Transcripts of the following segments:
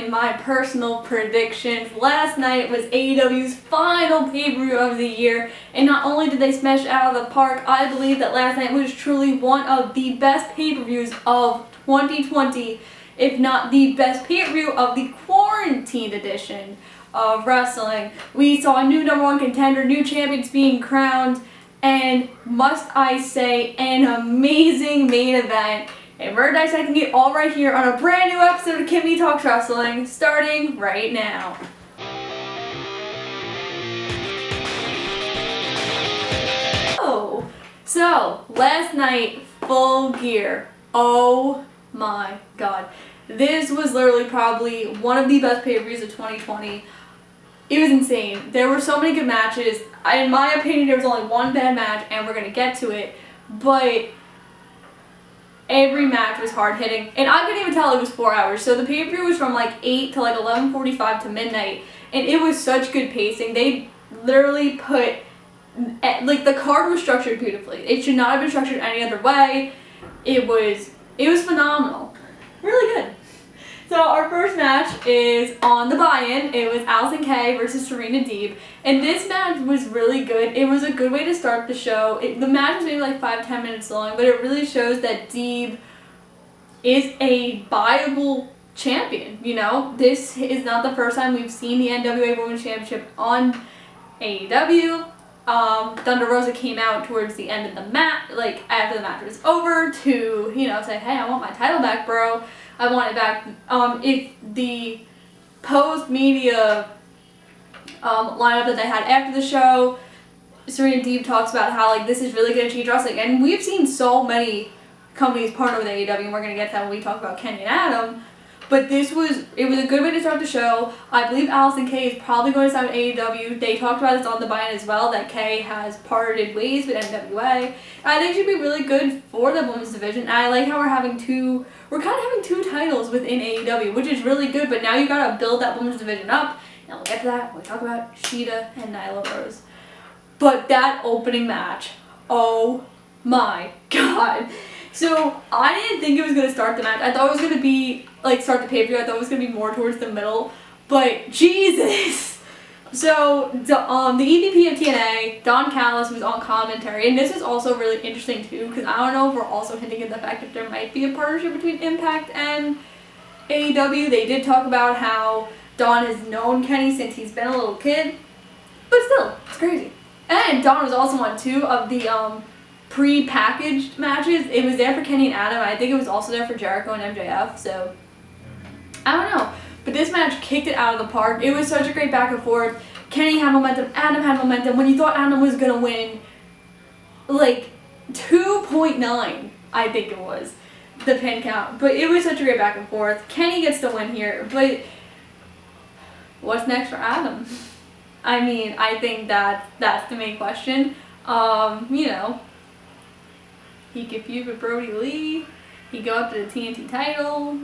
in my personal predictions. Last night was AEW's final pay-per-view of the year, and not only did they smash it out of the park, I believe that last night was truly one of the best pay-per-views of 2020, if not the best pay-per-view of the quarantine edition of wrestling. We saw a new number one contender, new champions being crowned, and must I say, an amazing main event. And we're dissecting it all right here on a brand new episode of Kimmy Talks Wrestling, starting right now. Oh, so last night, Full Gear. Oh my god. This was literally probably one of the best pay-per-views of 2020. It was insane. There were so many good matches. In my opinion, there was only one bad match, and we're going to get to it. But every match was hard hitting, and I couldn't even tell it was 4 hours. So the pay-per-view was from like 8 to like 11:45 to midnight, and it was such good pacing. They literally put, like, the card was structured beautifully. It should not have been structured any other way. It was phenomenal. Really good. So our first match is on the buy-in. It was Allison Kay versus Serena Deeb. And this match was really good. It was a good way to start the show. The match was maybe like 5-10 minutes long, but it really shows that Deeb is a viable champion, you know? This is not the first time we've seen the NWA Women's Championship on AEW. Thunder Rosa came out towards the end of the match, like after the match was over, to, you know, say, hey, I want my title back, bro. I want it back. If the post-media lineup that they had after the show, Serena Deeb talks about how, like, this is really good at Cheat Wrestling. And we've seen so many companies partner with AEW, and we're going to get to that when we talk about Kenny and Adam. But it was a good way to start the show. I believe Allison Kay is probably going to sign with AEW. They talked about this on the buy-in as well, that Kay has parted ways with NWA. I think she'd be really good for the women's division. And I like how we're kind of having two titles within AEW, which is really good. But now you got to build that women's division up. And we'll get to that when we talk about Shida and Nyla Rose. But that opening match, oh my god. So I didn't think it was going to start the match. I thought it was going to be, like, start the pay-per-view. I thought it was going to be more towards the middle. But Jesus! So the EVP of TNA, Don Callis, was on commentary. And this is also really interesting too, because I don't know if we're also hinting at the fact that there might be a partnership between Impact and AEW. They did talk about how Don has known Kenny since he's been a little kid. But still, it's crazy. And Don was also on 2 of the pre-packaged matches. It was there for Kenny and Adam. I think it was also there for Jericho and MJF. So I don't know. But this match kicked it out of the park. It was such a great back and forth. Kenny had momentum. Adam had momentum. When you thought Adam was going to win, like 2.9, I think it was, the pin count. But it was such a great back and forth. Kenny gets the win here. But what's next for Adam? I mean, I think that's the main question. You know, he could feud with Brody Lee. He go up to the TNT title.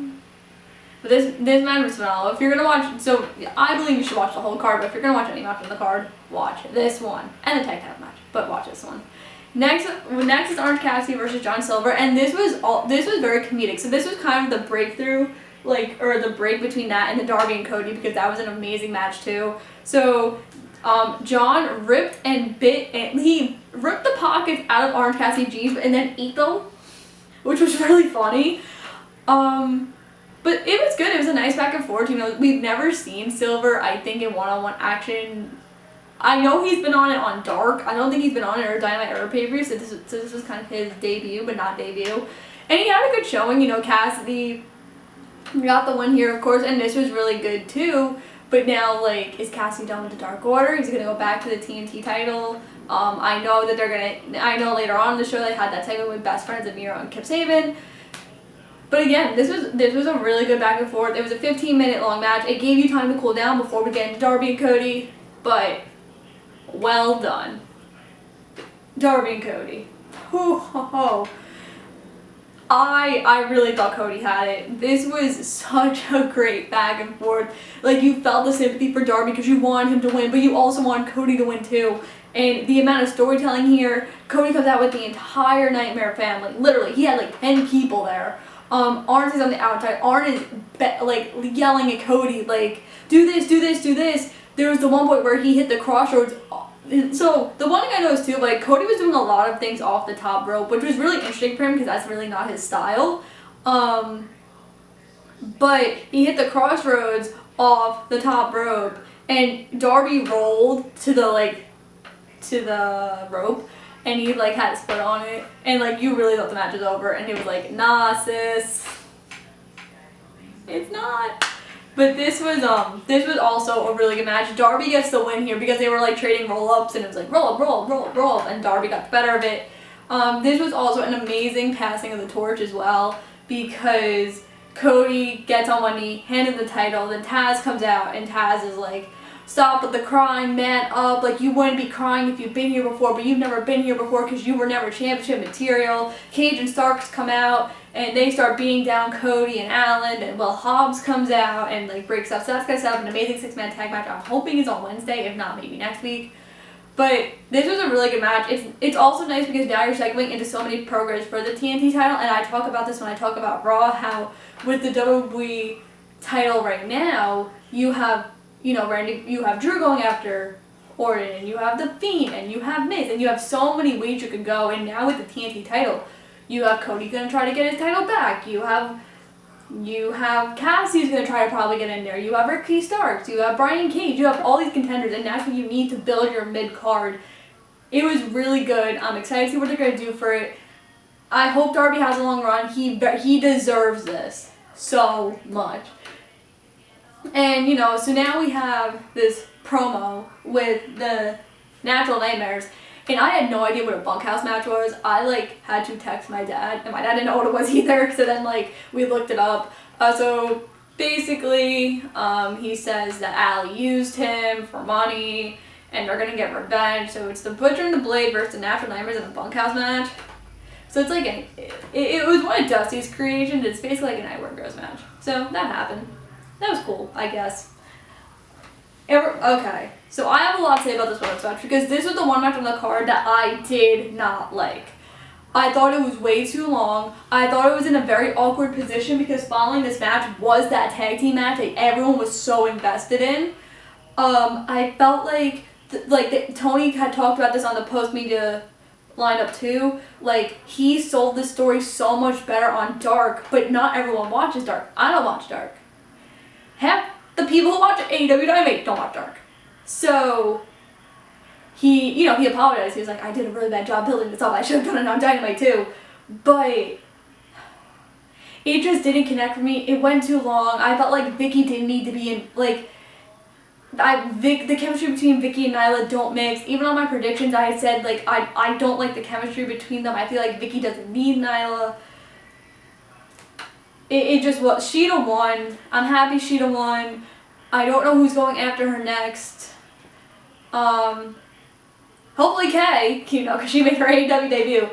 But this match was phenomenal. If you're gonna watch, so I believe you should watch the whole card. But if you're gonna watch any match on the card, watch this one and the tag title match. But watch this one. Next is Orange Cassidy versus John Silver, and this was very comedic. So this was kind of the breakthrough, like, or the break between that and the Darby and Cody, because that was an amazing match too. So John ripped and bit, and he ripped the pockets out of Orange Cassidy jeans and then ate them, which was really funny. But it was good. It was a nice back and forth. You know, we've never seen Silver, I think, in one-on-one action. I know he's been on it on Dark. I don't think he's been on it or Dynamite or pay-per-view, so this was kind of his debut, but not debut. And he had a good showing. You know, Cassidy got the win here, of course, and this was really good too. But now, like, is Cassidy done with the Dark Order? He's gonna go back to the TNT title. I know that I know later on in the show they had that segment with Best Friends and Miro and Kip Sabian. But again, this was a really good back and forth. It was a 15-minute long match. It gave you time to cool down before we get into Darby and Cody. But well done, Darby and Cody. Ho ho ho. I really thought Cody had it. This was such a great back and forth. Like, you felt the sympathy for Darby because you wanted him to win, but you also wanted Cody to win too. And the amount of storytelling here, Cody comes out with the entire Nightmare family. Literally, he had like 10 people there. Arn is on the outside. Arn is like yelling at Cody, like, do this, do this, do this. There was the one point where he hit the crossroads. So the one thing I noticed too, like Cody was doing a lot of things off the top rope, which was really interesting for him because that's really not his style. But he hit the crossroads off the top rope, and Darby rolled to the rope, and he like had his foot on it, and like you really thought the match was over, and he was like, nah sis, it's not. But this was also a really good match. Darby gets the win here because they were like trading roll-ups, and it was like roll up, roll up, roll up, roll up, and Darby got the better of it. This was also an amazing passing of the torch as well, because Cody gets on one knee, handed the title, then Taz comes out, and Taz is like, stop with the crying, man up, like you wouldn't be crying if you've been here before, but you've never been here before because you were never championship material. Cage and Starks come out, and they start beating down Cody and Allen, and Will Hobbs comes out and like breaks up. So that's gonna set up an amazing 6-man tag match. I'm hoping it's on Wednesday, if not maybe next week. But this was a really good match. It's also nice because now you're segueing into so many programs for the TNT title, and I talk about this when I talk about Raw, how with the WWE title right now, you have, you know, Randy, you have Drew going after Orton, and you have The Fiend, and you have Miz, and you have so many ways you could go, and now with the TNT title, you have Cody gonna try to get his title back, you have Cassie's gonna try to probably get in there, you have Ricky Starks, you have Brian Cage, you have all these contenders, and that's what you need to build your mid-card. It was really good. I'm excited to see what they're gonna do for it. I hope Darby has a long run. He deserves this so much. And, you know, so now we have this promo with the Natural Nightmares, and I had no idea what a bunkhouse match was. I, like, had to text my dad, and my dad didn't know what it was either, so then, like, we looked it up. So, basically, he says that Allie used him for money, and they're gonna get revenge, so it's the Butcher and the Blade versus the Natural Nightmares in a bunkhouse match. So it's like, it was one of Dusty's creations. It's basically like a Nightmare Girls match. So that happened. That was cool, I guess. Okay, so I have a lot to say about this women's match because this was the one match on the card that I did not like. I thought it was way too long. I thought it was in a very awkward position because following this match was that tag team match that everyone was so invested in. I felt like Tony had talked about this on the post-media lineup too. Like, he sold this story so much better on Dark, but not everyone watches Dark. I don't watch Dark. Half the people who watch AEW Dynamite don't watch Dark. So he apologized. He was like, I did a really bad job building this up. I should have done it on Dynamite too. But it just didn't connect with me. It went too long. I felt like Vicky didn't need to be in, like, the chemistry between Vicky and Nyla don't mix. Even on my predictions, I had said, like, I don't like the chemistry between them. I feel like Vicky doesn't need Nyla. It just was. Sheeta won. I'm happy Sheeta won. I don't know who's going after her next. Hopefully Kay, you know, because she made her AEW debut.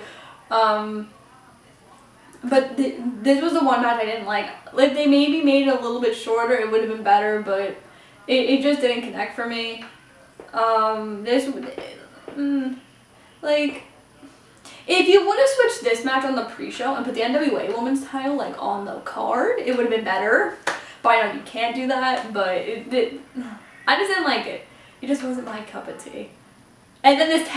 But this was the one match I didn't like. Like, they maybe made it a little bit shorter, it would have been better, but it just didn't connect for me. Like, if you would have switched this match on the pre-show and put the NWA Women's title, like, on the card, it would have been better. But I know you can't do that, but I just didn't like it. It just wasn't my cup of tea. And then this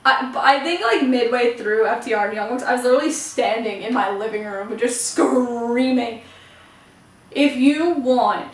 I think, like, midway through FTR and Young Bucks, I was literally standing in my living room just screaming. If you want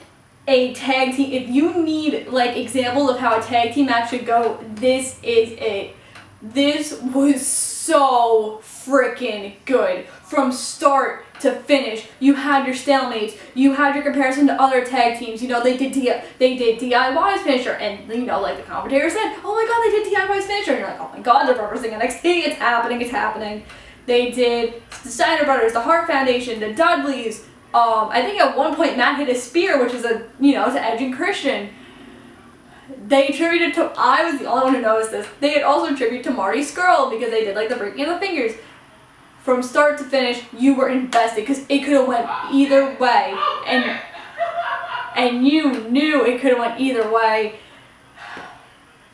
a tag team, if you need, like, examples of how a tag team match should go, this is it. This was so freaking good. From start to finish, you had your stalemates, you had your comparison to other tag teams. You know, they did DIY's finisher, and, you know, like the commentator said, oh my god, they did DIY's finisher, and you're like, oh my god, they're referencing NXT, it's happening. They did the Steiner Brothers, the Hart Foundation, the Dudleys. I think at one point Matt hit a spear, which is to Edge and Christian. They attributed to, I was the only one who noticed this, they had also attributed to Marty Scurll because they did, like, the breaking of the fingers. From start to finish, you were invested because it could have went either way, and you knew it could have went either way.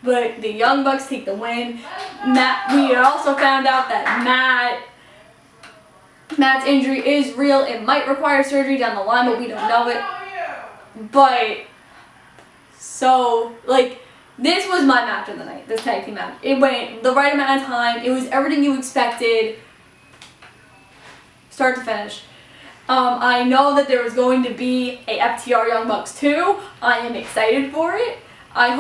But the Young Bucks take the win. We also found out that Matt's injury is real. It might require surgery down the line, but we don't know it. But, so, like, this was my match of the night, this tag team match. It went the right amount of time. It was everything you expected, start to finish. I know that there was going to be a FTR Young Bucks 2. I am excited for it. I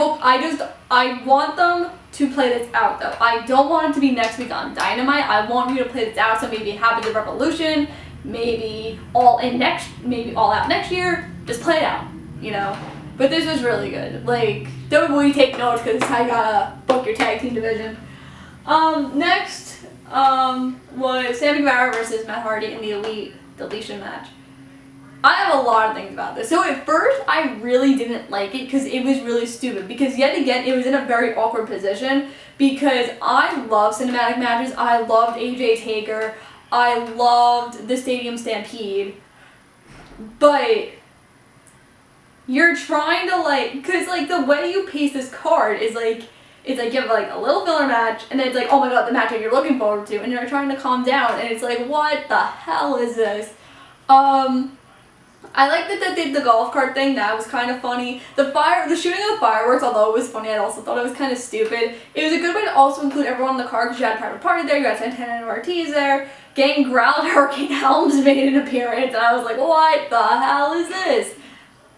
want them to play this out though. I don't want it to be next week on Dynamite. I want you to play this out, so maybe it happens at Revolution, maybe all out next year. Just play it out, you know. But this was really good. Like, WWE, take notes because it's how you gotta book your tag team division. Next was Sammy Guevara versus Matt Hardy in the Elite Deletion match. I have a lot of things about this. So at first, I really didn't like it because it was really stupid. Because yet again, it was in a very awkward position. Because I love cinematic matches. I loved AJ Taker. I loved the Stadium Stampede. But you're trying to because the way you pace this card is it's like you have a little filler match, and then it's like, oh my god, the match that you're looking forward to, and you're trying to calm down, and it's like, what the hell is this? I like that they did the golf cart thing. That was kind of funny. The shooting of the fireworks, although it was funny, I also thought it was kind of stupid. It was a good way to also include everyone in the car because you had a private party there. You had Santana and Ortiz there. Gang Growled Hurricane Helms made an appearance, and I was like, what the hell is this?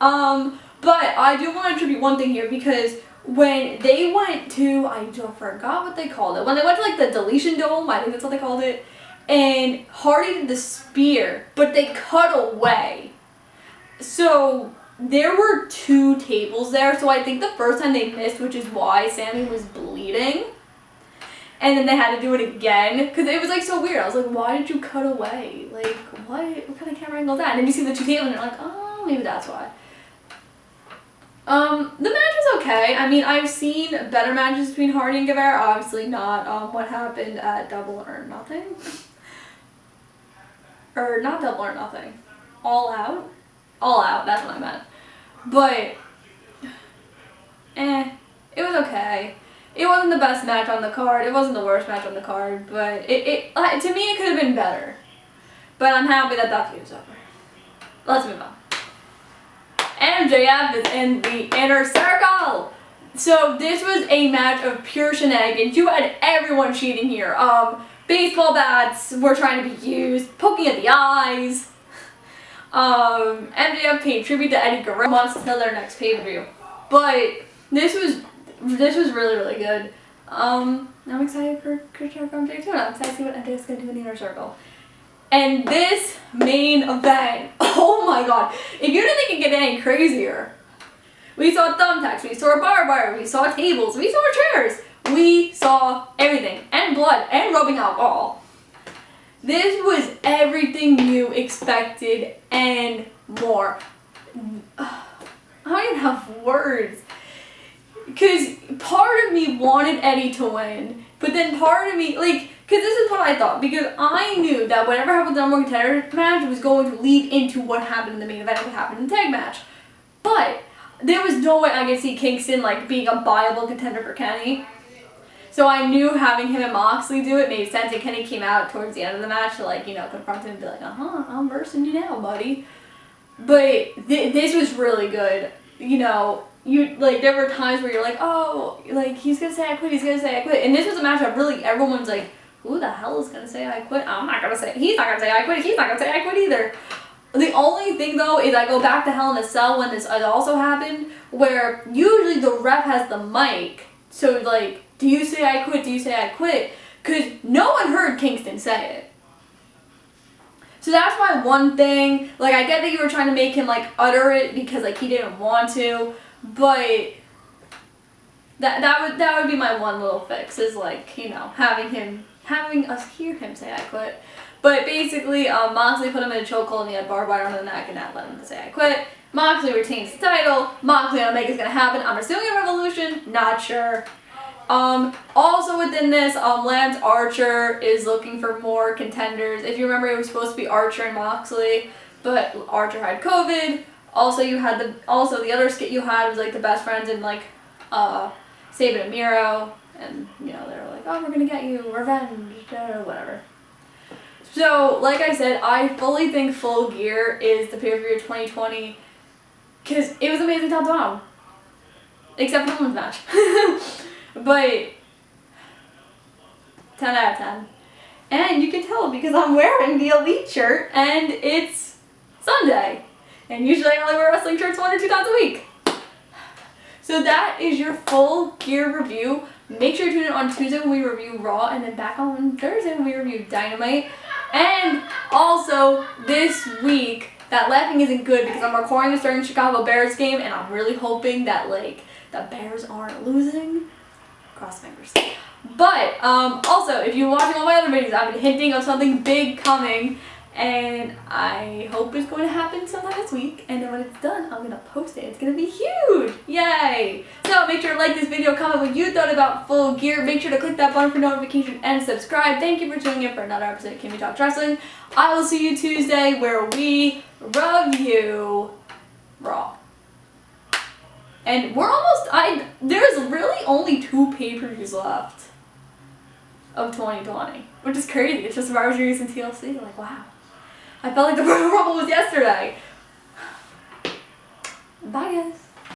But I do want to attribute one thing here because when they went to, I forgot what they called it. When they went to the Deletion Dome, I think that's what they called it, and Hardy did the spear, but they cut away. So there were 2 tables there, so I think the first time they missed, which is why Sammy was bleeding. And then they had to do it again, because it was so weird. I was like, why did you cut away? What kind of camera angle is that? And then you see the 2 tables and you're like, oh, maybe that's why. The match was okay. I mean, I've seen better matches between Hardy and Guevara. Obviously not what happened at Double or Nothing. Or not Double or Nothing. All Out. All Out, that's what I meant. But, it was okay. It wasn't the best match on the card. It wasn't the worst match on the card, but to me it could have been better. But I'm happy that feud's over. Let's move on. MJF is in the Inner Circle. So this was a match of pure shenanigans. You had everyone cheating here. Baseball bats were trying to be used, poking at the eyes. MJF paid tribute to Eddie Guerrero months until their next pay-per-view. But this was really, really good. I'm excited for Chris Jericho on Day 2, and I'm excited to see what MJF's going to do in the Inner Circle. And this main event, oh my god, if you didn't think it could get any crazier, we saw thumbtacks, we saw barbed wire, we saw tables, we saw chairs, we saw everything, and blood, and rubbing alcohol. This was everything you expected and more. I don't even have words. Because part of me wanted Eddie to win, but then part of me, because this is what I thought, because I knew that whatever happened in the number one contender match was going to lead into what happened in the main event and what happened in the tag match. But there was no way I could see Kingston, being a viable contender for Kenny. So I knew having him and Moxley do it made sense, and Kenny came out towards the end of the match to, confront him and be like, I'm versing you now, buddy. But this was really good. There were times where you're like, oh, he's gonna say I quit, he's gonna say I quit. And this was a match that really everyone's like, who the hell is gonna say I quit? I'm not gonna say it. He's not gonna say I quit, he's not gonna say I quit either. The only thing though is I go back to Hell in a Cell when this also happened, where usually the ref has the mic. So do you say I quit? Do you say I quit? Because no one heard Kingston say it. So that's my one thing. I get that you were trying to make him utter it because he didn't want to, but that would be my one little fix is having us hear him say I quit. But basically, Moxley put him in a chokehold and he had barbed wire on the neck and that let him say I quit. Moxley retains the title. Moxley and Omega's gonna happen. I'm assuming a Revolution, not sure. Also within this, Lance Archer is looking for more contenders. If you remember, it was supposed to be Archer and Moxley, but Archer had COVID. Also, the other skit you had was the best friends and Sabin and Miro, and they were like, oh, we're gonna get you, revenge, whatever. So, like I said, I fully think Full Gear is the pay-per-view of 2020 because it was amazing top to bottom. Except for the women's match. But 10 out of 10. And you can tell because I'm wearing the Elite shirt and it's Sunday. And usually I only wear wrestling shirts 1 or 2 times a week. So that is your Full Gear review. Make sure to tune in on Tuesday when we review Raw and then back on Thursday when we review Dynamite. And also this week, that laughing isn't good because I'm recording this during the Chicago Bears game and I'm really hoping that like the Bears aren't losing. Cross fingers. But also, if you're watching all my other videos, I've been hinting of something big coming and I hope it's going to happen sometime this week. And then when it's done, I'm going to post it. It's going to be huge. Yay! So make sure to like this video, comment what you thought about Full Gear. Make sure to click that button for notification and subscribe. Thank you for tuning in for another episode of Kimmy Talks Wrestling. I will see you Tuesday where we review Raw. And we're almost, there's really only 2 pay-per-views left of 2020, which is crazy. It's just Survivor Series and TLC. Like, wow. I felt like the Royal Rumble was yesterday. Bye, guys.